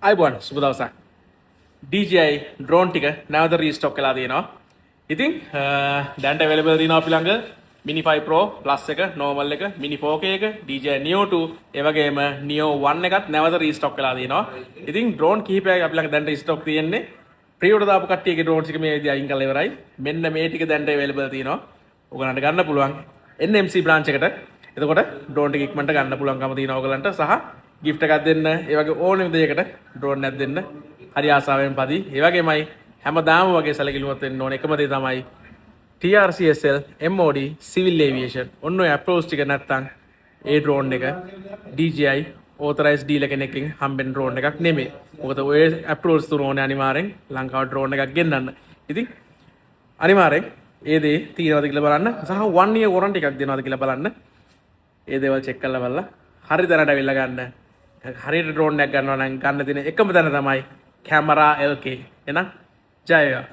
අයිබෝන් සුබ දවසක්. DJI ඩ්‍රෝන් ටික නැවත රීස්ටොක් කළා තියෙනවා. ඉතින් දැන්ට අවైలබල් තියෙනවා අපි ළඟ Mini 5 Pro Plus එක, normal එක, Mini 4K එක, DJI Neo 2, ඒ වගේම Neo 1 එකත් නැවත රීස්ටොක් කළා තියෙනවා. ඉතින් ඩ්‍රෝන් කිහිපයක් අපි ළඟ දැන්ට රීස්ටොක් තියෙන්නේ. ප්‍රී ඕඩර් දාපු කට්ටියගේ ඩ්‍රෝන්ස් ටික මේ විදිහට අයින් කරලා ඉවරයි. මෙන්න මේ ටික දැන්ට අවైలබල් තියෙනවා. ඔයගලන්ට ගන්න පුළුවන් NMC branch එකට. එතකොට ඩ්‍රෝන් ටික ඉක්මනට ගන්න පුළුවන්කම තියෙනවා ඔයගලන්ට සහ gift එකක් දෙන්න, ඒ වගේ ඕනෙම දෙයකට ඩ්‍රෝන් එකක් දෙන්න හරි ආසාවෙන් පදි. ඒ වගේමයි හැමදාම වගේ සැලකිලිමත් වෙන්න ඕන එකම දේ තමයි TRCSL MOD Civil Aviation. ඔන්න ඔය අප්‍රෝච් ටික නැත්තම් ඒ ඩ්‍රෝන් එක DJI authorized dealer කෙනෙක්ගෙන් හම්බෙන ඩ්‍රෝන් එකක් නෙමෙයි. මොකද ඔය අප්‍රෝච් තුන ඕනේ අනිවාර්යෙන් ලංකාවට ඩ්‍රෝන් එකක් ගෙන්නන්න. ඉතින් අනිවාර්යෙන් ඒ දේ තියෙනවද කියලා බලන්න සහ 1 year warranty එකක් දෙනවද කියලා බලන්න. ඒ දේවල් චෙක් කරලා බලලා හරි තැනට අවිල්ල ගන්න. හරියට ඩ්‍රෝන් එකක් ගන්නවා නම් ගන්න තියෙන එකම තැන තමයි කැමරා LK. එහෙනම් ජය වේවා.